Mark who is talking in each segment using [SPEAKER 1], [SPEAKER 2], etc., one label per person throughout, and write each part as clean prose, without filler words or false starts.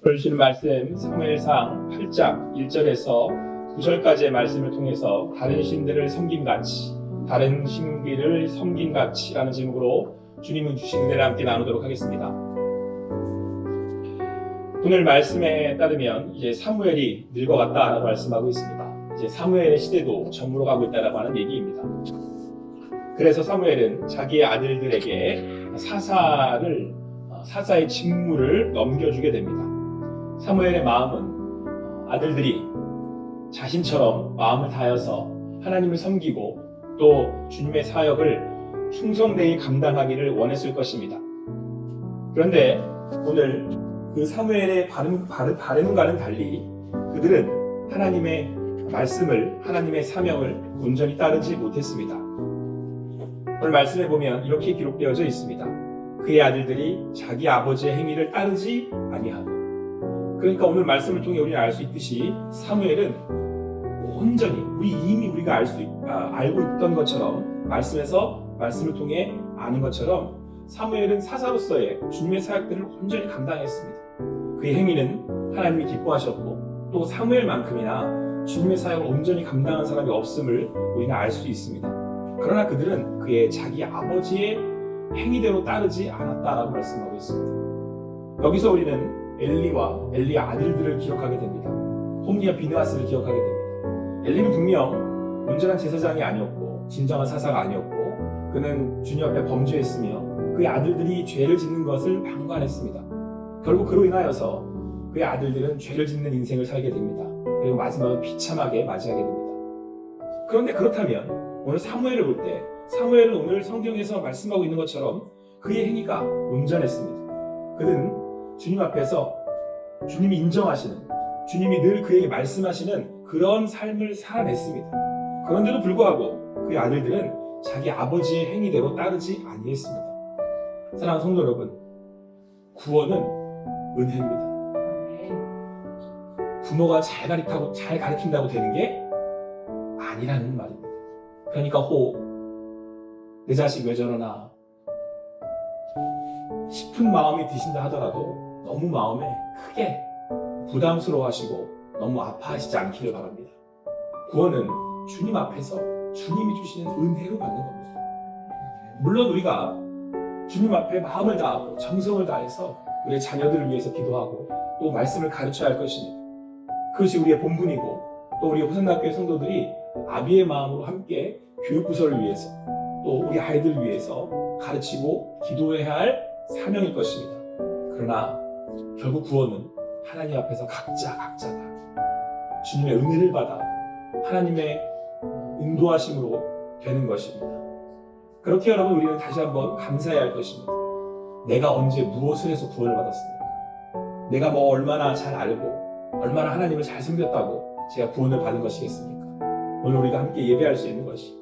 [SPEAKER 1] 보여주시는 말씀 사무엘상 8장 1절에서 9절까지의 말씀을 통해서 다른 신들을 섬김같이 다른 신비를 섬김같이라는 제목으로 주님은 주신 은혜를 함께 나누도록 하겠습니다. 오늘 말씀에 따르면 이제 사무엘이 늙어갔다라고 말씀하고 있습니다. 이제 사무엘의 시대도 저물어 가고 있다라고 하는 얘기입니다. 그래서 사무엘은 자기의 아들들에게 사사의 직무를 넘겨주게 됩니다. 사무엘의 마음은 아들들이 자신처럼 마음을 다해서 하나님을 섬기고 또 주님의 사역을 충성되이 감당하기를 원했을 것입니다. 그런데 오늘 그 사무엘의 바램과는 달리 그들은 하나님의 말씀을, 하나님의 사명을 온전히 따르지 못했습니다. 오늘 말씀에 보면 이렇게 기록되어져 있습니다. 그의 아들들이 자기 아버지의 행위를 따르지 아니하고. 그러니까 오늘 말씀을 통해 우리는 알 수 있듯이 사무엘은 온전히 우리가 알고 있던 것처럼 말씀을 통해 아는 것처럼 사무엘은 사사로서의 주님의 사역들을 온전히 감당했습니다. 그의 행위는 하나님이 기뻐하셨고 또 사무엘만큼이나 주님의 사역을 온전히 감당한 사람이 없음을 우리는 알 수 있습니다. 그러나 그들은 그의 자기 아버지의 행위대로 따르지 않았다라고 말씀하고 있습니다. 여기서 우리는 엘리의 아들들을 기억하게 됩니다. 홈리와 비느하스를 기억하게 됩니다. 엘리는 분명 온전한 제사장이 아니었고 진정한 사사가 아니었고 그는 주님 앞에 범죄했으며 그의 아들들이 죄를 짓는 것을 방관했습니다. 결국 그로 인하여서 그의 아들들은 죄를 짓는 인생을 살게 됩니다. 그리고 마지막은 비참하게 맞이하게 됩니다. 그런데 그렇다면 오늘 사무엘을 볼 때 사무엘은 오늘 성경에서 말씀하고 있는 것처럼 그의 행위가 온전했습니다. 그는 주님 앞에서 주님이 인정하시는, 주님이 늘 그에게 말씀하시는 그런 삶을 살아냈습니다. 그런데도 불구하고 그의 아들들은 자기 아버지의 행위대로 따르지 아니했습니다. 사랑하는 성도 여러분, 구원은 은혜입니다. 부모가 잘 가르친다고 되는 게 아니라는 말입니다. 그러니까 내 자식 왜 저러나 싶은 마음이 드신다 하더라도 너무 마음에 크게 부담스러워하시고 너무 아파하시지 않기를 바랍니다. 구원은 주님 앞에서 주님이 주시는 은혜로 받는 겁니다. 물론 우리가 주님 앞에 마음을 다하고 정성을 다해서 우리의 자녀들을 위해서 기도하고 또 말씀을 가르쳐야 할 것입니다. 그것이 우리의 본분이고 또 우리 호산학교의 성도들이 아비의 마음으로 함께 교육부서를 위해서 또 우리 아이들을 위해서 가르치고 기도해야 할 사명일 것입니다. 그러나 결국 구원은 하나님 앞에서 각자가 주님의 은혜를 받아 하나님의 인도하심으로 되는 것입니다. 그렇게 여러분 우리는 다시 한번 감사해야 할 것입니다. 내가 언제 무엇을 해서 구원을 받았습니까? 내가 얼마나 잘 알고 얼마나 하나님을 잘 섬겼다고 제가 구원을 받은 것이겠습니까? 오늘 우리가 함께 예배할 수 있는 것이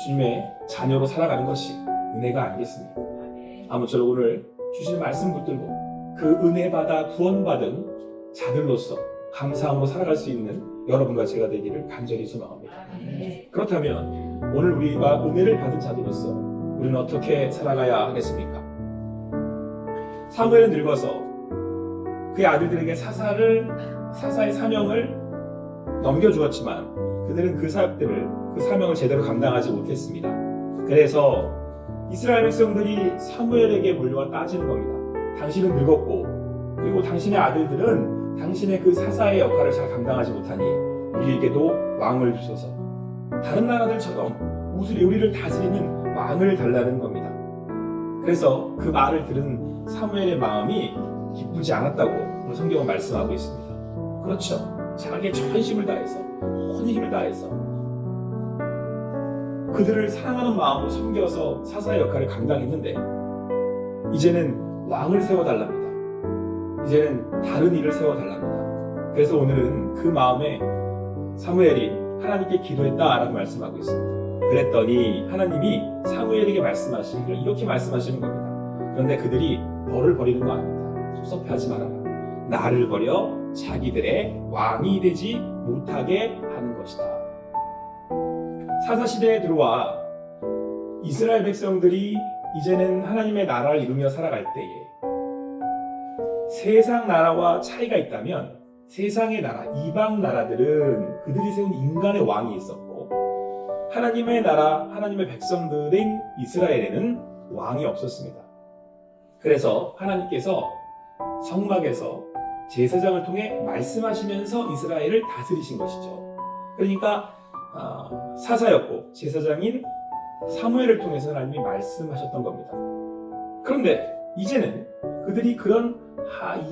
[SPEAKER 1] 주님의 자녀로 살아가는 것이 은혜가 아니겠습니까? 아무쪼록 오늘 주시는 말씀 붙들고 그 은혜 받아 구원받은 자들로서 감사함으로 살아갈 수 있는 여러분과 제가 되기를 간절히 소망합니다. 그렇다면 오늘 우리가 은혜를 받은 자들로서 우리는 어떻게 살아가야 하겠습니까? 사무엘은 늙어서 그의 아들들에게 사사의 사명을 넘겨주었지만 그들은 그 사명을 제대로 감당하지 못했습니다. 그래서 이스라엘 백성들이 사무엘에게 몰려와 따지는 겁니다. 당신은 늙었고 그리고 당신의 아들들은 당신의 그 사사의 역할을 잘 감당하지 못하니 우리에게도 왕을 주소서. 다른 나라들처럼 우리를 다스리는 왕을 달라는 겁니다. 그래서 그 말을 들은 사무엘의 마음이 기쁘지 않았다고 오늘 성경은 말씀하고 있습니다. 그렇죠. 자기의 전심을 다해서 온 힘을 다해서 그들을 사랑하는 마음으로 섬겨서 사사의 역할을 감당했는데 이제는 왕을 세워달랍니다. 이제는 다른 일을 세워달랍니다. 그래서 오늘은 그 마음에 사무엘이 하나님께 기도했다라고 말씀하고 있습니다. 그랬더니 하나님이 사무엘에게 말씀하시기를 이렇게 말씀하시는 겁니다. 그런데 그들이 너를 버리는 거 아닙니다. 섭섭해하지 말아라. 나를 버려 자기들의 왕이 되지 못하게 하는 것이다. 사사시대에 들어와 이스라엘 백성들이 이제는 하나님의 나라를 이루며 살아갈 때에 세상 나라와 차이가 있다면 세상의 나라, 이방 나라들은 그들이 세운 인간의 왕이 있었고 하나님의 나라, 하나님의 백성들인 이스라엘에는 왕이 없었습니다. 그래서 하나님께서 성막에서 제사장을 통해 말씀하시면서 이스라엘을 다스리신 것이죠. 그러니까 사사였고 제사장인 사무엘을 통해서 하나님이 말씀하셨던 겁니다. 그런데 이제는 그들이 그런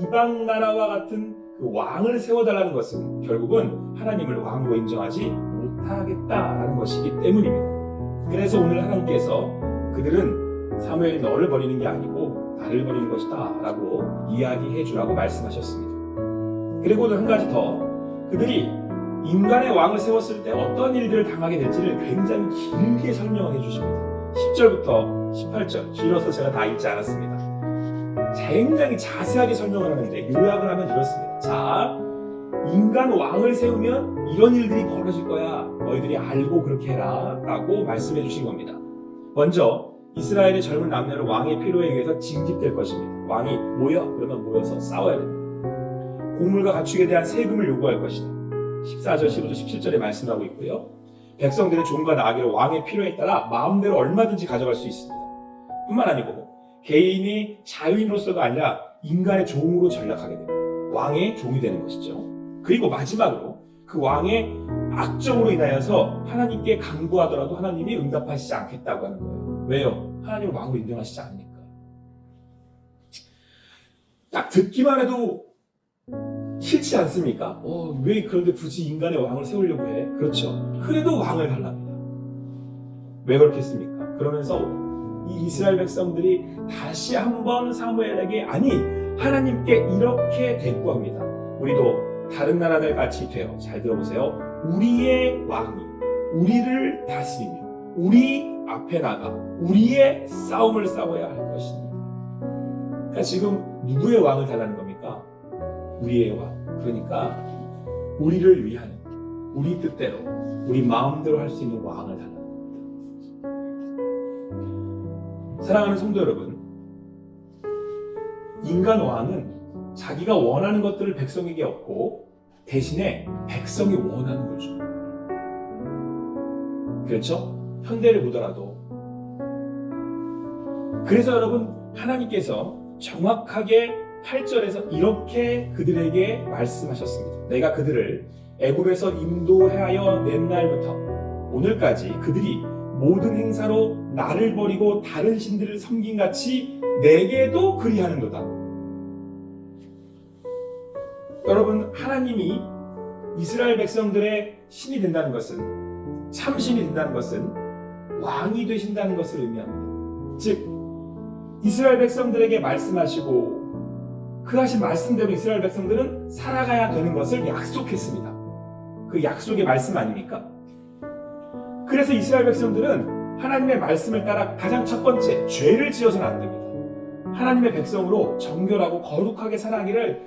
[SPEAKER 1] 이방 나라와 같은 그 왕을 세워달라는 것은 결국은 하나님을 왕으로 인정하지 못하겠다라는 것이기 때문입니다. 그래서 오늘 하나님께서 그들은 사무엘이 너를 버리는 게 아니고 나를 버리는 것이다 라고 이야기해 주라고 말씀하셨습니다. 그리고도 한 가지 더, 그들이 인간의 왕을 세웠을 때 어떤 일들을 당하게 될지를 굉장히 길게 설명을 해주십니다. 10절부터 18절, 길어서 제가 다 읽지 않았습니다. 굉장히 자세하게 설명을 하는데 요약을 하면 이렇습니다. 자, 인간 왕을 세우면 이런 일들이 벌어질 거야. 너희들이 알고 그렇게 해라 라고 말씀해 주신 겁니다. 먼저 이스라엘의 젊은 남녀는 왕의 필요에 의해서 징집될 것입니다. 왕이 모여? 그러면 모여서 싸워야 됩니다. 곡물과 가축에 대한 세금을 요구할 것이다. 14절, 15절, 17절에 말씀하고 있고요. 백성들의 종과 나귀를 왕의 필요에 따라 마음대로 얼마든지 가져갈 수 있습니다. 뿐만 아니고 개인이 자유인으로서가 아니라 인간의 종으로 전락하게 됩니다. 왕의 종이 되는 것이죠. 그리고 마지막으로 그 왕의 악정으로 인하여서 하나님께 간구하더라도 하나님이 응답하시지 않겠다고 하는 거예요. 왜요? 하나님을 왕으로 인정하시지 않으니까. 딱 듣기만 해도 싫지 않습니까? 왜 그런데 굳이 인간의 왕을 세우려고 해? 그렇죠. 그래도 왕을 달랍니다. 왜 그렇겠습니까? 그러면서 이 이스라엘 백성들이 다시 한번 사무엘에게 아니 하나님께 이렇게 대꾸합니다. 우리도 다른 나라들 같이 되어, 잘 들어보세요, 우리의 왕이 우리를 다스리며 우리 앞에 나가 우리의 싸움을 싸워야 할 것입니다. 그러니까 지금 누구의 왕을 달라는 겁니까? 우리의 왕. 그러니까 우리를 위하는, 우리 뜻대로 우리 마음대로 할 수 있는 왕을 달라는 겁니다. 사랑하는 성도 여러분, 인간 왕은 자기가 원하는 것들을 백성에게 얻고 대신에 백성이 원하는 걸 줍니다. 그렇죠? 현대를 보더라도. 그래서 여러분, 하나님께서 정확하게 8절에서 이렇게 그들에게 말씀하셨습니다. 내가 그들을 애굽에서 인도하여 낸 날부터 오늘까지 그들이 모든 행사로 나를 버리고 다른 신들을 섬긴같이 내게도 그리하는도다. 여러분, 하나님이 이스라엘 백성들의 신이 된다는 것은, 참신이 된다는 것은 왕이 되신다는 것을 의미합니다. 즉, 이스라엘 백성들에게 말씀하시고 그 하신 말씀대로 이스라엘 백성들은 살아가야 되는 것을 약속했습니다. 그 약속의 말씀 아닙니까? 그래서 이스라엘 백성들은 하나님의 말씀을 따라 가장 첫 번째, 죄를 지어서는 안 됩니다. 하나님의 백성으로 정결하고 거룩하게 살아가기를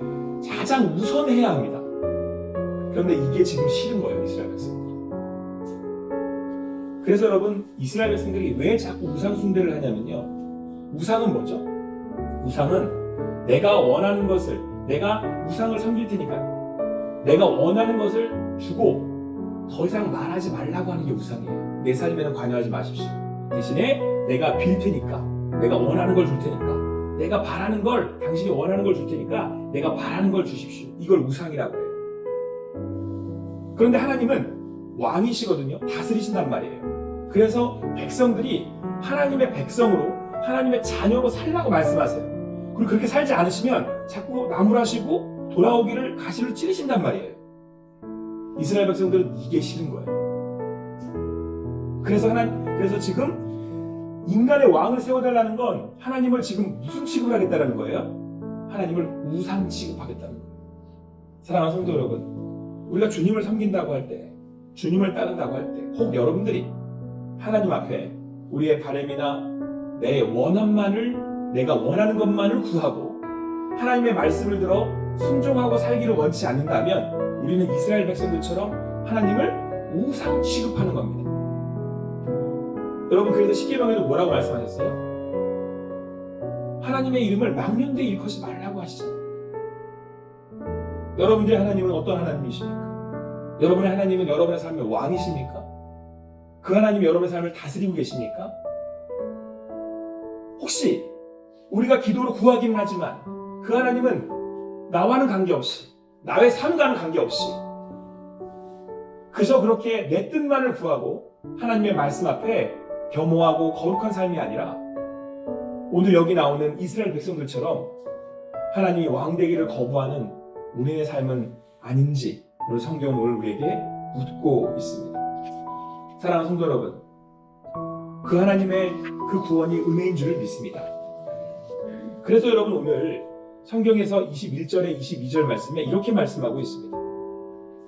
[SPEAKER 1] 가장 우선해야 합니다. 그런데 이게 지금 싫은 거예요, 이스라엘 백성들이. 그래서 여러분, 이스라엘 백성들이 왜 자꾸 우상 숭배를 하냐면요, 우상은 뭐죠? 우상은 내가 원하는 것을, 내가 우상을 섬길 테니까 내가 원하는 것을 주고 더 이상 말하지 말라고 하는 게 우상이에요. 내 삶에는 관여하지 마십시오. 대신에 내가 빌 테니까, 내가 원하는 걸 줄 테니까, 내가 바라는 걸, 당신이 원하는 걸 줄 테니까 내가 바라는 걸 주십시오. 이걸 우상이라고 해요. 그런데 하나님은 왕이시거든요. 다스리신단 말이에요. 그래서 백성들이 하나님의 백성으로, 하나님의 자녀로 살라고 말씀하세요. 그리고 그렇게 살지 않으시면 자꾸 나무라시고 돌아오기를 가시를 찌르신단 말이에요. 이스라엘 백성들은 이게 싫은 거예요. 그래서 지금 인간의 왕을 세워달라는 건 하나님을 지금 무슨 취급하겠다는 거예요? 하나님을 우상 취급하겠다는 거예요. 사랑하는 성도 여러분, 우리가 주님을 섬긴다고 할 때, 주님을 따른다고 할 때, 혹 여러분들이 하나님 앞에 우리의 바람이나 내 원함만을, 내가 원하는 것만을 구하고 하나님의 말씀을 들어 순종하고 살기를 원치 않는다면 우리는 이스라엘 백성들처럼 하나님을 우상 취급하는 겁니다. 여러분, 그래서 십계명에도 뭐라고 말씀하셨어요? 하나님의 이름을 망령되이 일컫지 말라고 하시잖아요. 여러분들의 하나님은 어떤 하나님이십니까? 여러분의 하나님은 여러분의 삶의 왕이십니까? 그 하나님이 여러분의 삶을 다스리고 계십니까? 혹시 우리가 기도로 구하기는 하지만 그 하나님은 나와는 관계없이, 나의 삶과는 관계없이 그저 그렇게 내 뜻만을 구하고 하나님의 말씀 앞에 겸허하고 거룩한 삶이 아니라 오늘 여기 나오는 이스라엘 백성들처럼 하나님이 왕되기를 거부하는 우리의 삶은 아닌지 오늘 성경은 오늘 우리에게 묻고 있습니다. 사랑하는 성도 여러분, 그 하나님의 그 구원이 은혜인 줄을 믿습니다. 그래서 여러분 오늘 성경에서 21절에 22절 말씀에 이렇게 말씀하고 있습니다.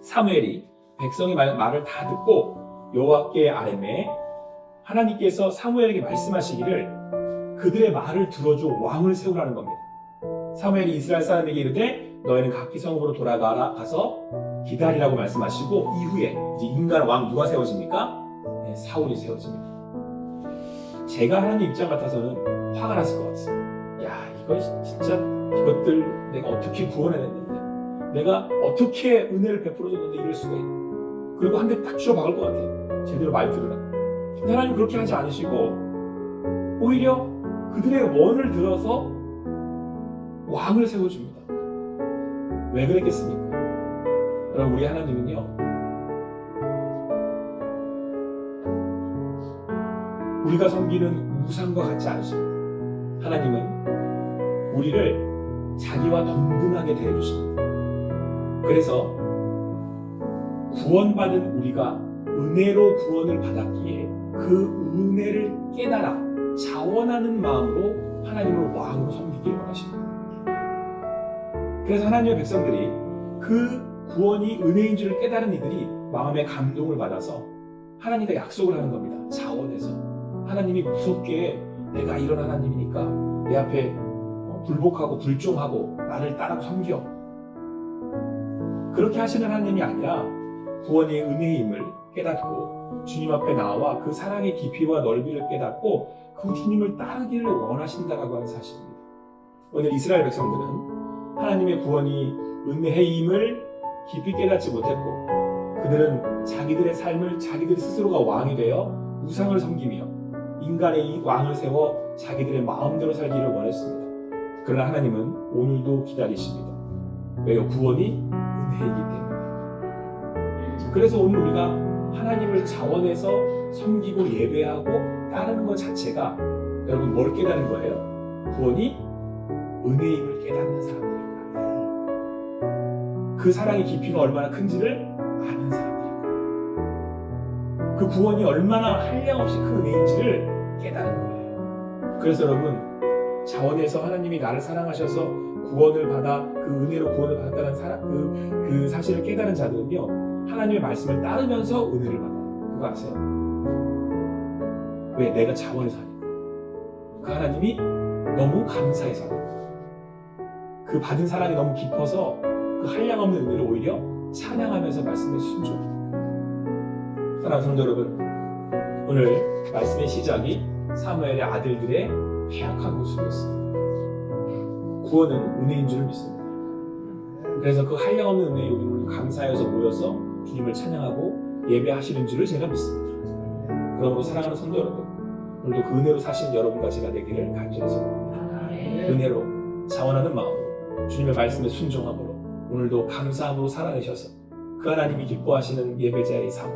[SPEAKER 1] 사무엘이 백성의 말을 다 듣고 여호와께 아뢰매 하나님께서 사무엘에게 말씀하시기를 그들의 말을 들어줘 왕을 세우라는 겁니다. 사무엘이 이스라엘 사람에게 이르되 너희는 각기 성읍으로 가서 기다리라고 말씀하시고 이후에 이제 인간 왕 누가 세워집니까? 네, 사울이 세워집니다. 제가 하나님 입장 같아서는 화가 났을 것 같습니다. 야, 이거 진짜 이것들 내가 어떻게 구원해냈는데, 내가 어떻게 은혜를 베풀어줬는데 이럴 수가 있나? 그리고 한 대 딱 주워 박을 것 같아요. 제대로 말 들으라. 근데 하나님 그렇게 하지 않으시고 오히려 그들의 원을 들어서 왕을 세워줍니다. 왜 그랬겠습니까? 여러분, 우리 하나님은요, 우리가 섬기는 우상과 같지 않으십니다. 하나님은 우리를 자기와 동등하게 대해주십니다. 그래서 구원받은 우리가 은혜로 구원을 받았기에 그 은혜를 깨달아 자원하는 마음으로 하나님을 왕으로 섬기길 원하십니다. 그래서 하나님의 백성들이 그 구원이 은혜인 줄을 깨달은 이들이 마음의 감동을 받아서 하나님과 약속을 하는 겁니다. 자원해서 하나님이 무섭게 내가 이런 하나님이니까 내 앞에 불복하고 불종하고 나를 따라 섬겨, 그렇게 하시는 하나님이 아니라 구원의 은혜임을 깨닫고 주님 앞에 나와 그 사랑의 깊이와 넓이를 깨닫고 그 주님을 따르기를 원하신다라고 하는 사실입니다. 오늘 이스라엘 백성들은 하나님의 구원이 은혜임을 깊이 깨닫지 못했고 그들은 자기들의 삶을 자기들 스스로가 왕이 되어 우상을 섬기며 인간의 이 왕을 세워 자기들의 마음대로 살기를 원했습니다. 그러나 하나님은 오늘도 기다리십니다. 왜요? 구원이 은혜이기 때문에. 그래서 오늘 우리가 하나님을 자원해서 섬기고 예배하고 따르는 것 자체가 여러분 뭘 깨닫는 거예요? 구원이 은혜임을 깨닫는 사람들입니다. 그 사랑의 깊이가 얼마나 큰지를 아는 사람들입니다. 그 구원이 얼마나 한량없이 큰 은혜인지를 깨닫는 거예요. 그래서 여러분, 자원해서 하나님이 나를 사랑하셔서 구원을 받아 그 은혜로 구원을 받았다는 그 사실을 깨달은 자들은요, 하나님의 말씀을 따르면서 은혜를 받아요. 그거 아세요? 왜? 내가 자원해서 하니까. 그 하나님이 너무 감사해서 하니까. 그 받은 사랑이 너무 깊어서 그 한량없는 은혜를 오히려 찬양하면서 말씀에 순종합니다. 사랑하는 성도 여러분, 오늘 말씀의 시작이 사무엘의 아들들의 배약한 모습이었습니다. 구원은 은혜인 줄 믿습니다. 그래서 그 한량없는 은혜에 우리 오늘 감사해서 모여서 주님을 찬양하고 예배하시는 줄을 제가 믿습니다. 그러므로 사랑하는 성도 여러분, 오늘도 그 은혜로 사신 여러분과 제가 되기를 간절히 소원합니다. 은혜로 자원하는 마음으로 주님의 말씀에 순종함으로 오늘도 감사함으로 살아내셔서 그 하나님이 기뻐하시는 예배자의 삶,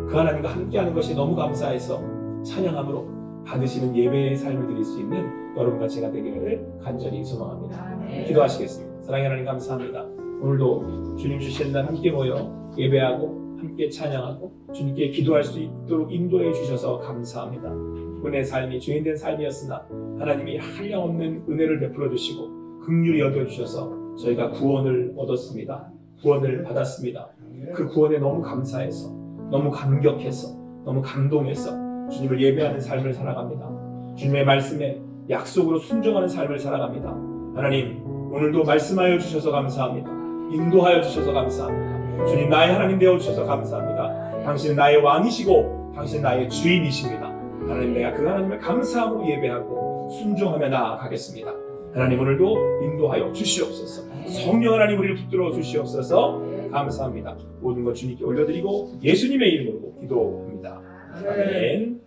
[SPEAKER 1] 그 하나님과 함께하는 것이 너무 감사해서 찬양함으로 받으시는 예배의 삶을 드릴 수 있는 여러분과 제가 되기를 간절히 소망합니다. 기도하시겠습니다. 사랑의 하나님, 감사합니다. 오늘도 주님 주시는 날 함께 모여 예배하고 함께 찬양하고 주님께 기도할 수 있도록 인도해 주셔서 감사합니다. 은혜의 삶이 죄인된 삶이었으나 하나님이 한량없는 은혜를 베풀어 주시고 긍휼히 여겨 주셔서 저희가 구원을 얻었습니다. 구원을 받았습니다. 그 구원에 너무 감사해서, 너무 감격해서, 너무 감동해서 주님을 예배하는 삶을 살아갑니다. 주님의 말씀에 약속으로 순종하는 삶을 살아갑니다. 하나님, 오늘도 말씀하여 주셔서 감사합니다. 인도하여 주셔서 감사합니다. 주님, 나의 하나님 되어 주셔서 감사합니다. 당신은 나의 왕이시고 당신은 나의 주인이십니다. 하나님, 내가 그 하나님을 감사함으로 예배하고 순종하며 나아가겠습니다. 하나님 오늘도 인도하여 주시옵소서. 성령 하나님 우리를 붙들어 주시옵소서. 감사합니다. 모든 것 주님께 올려드리고 예수님의 이름으로 기도합니다. 아멘.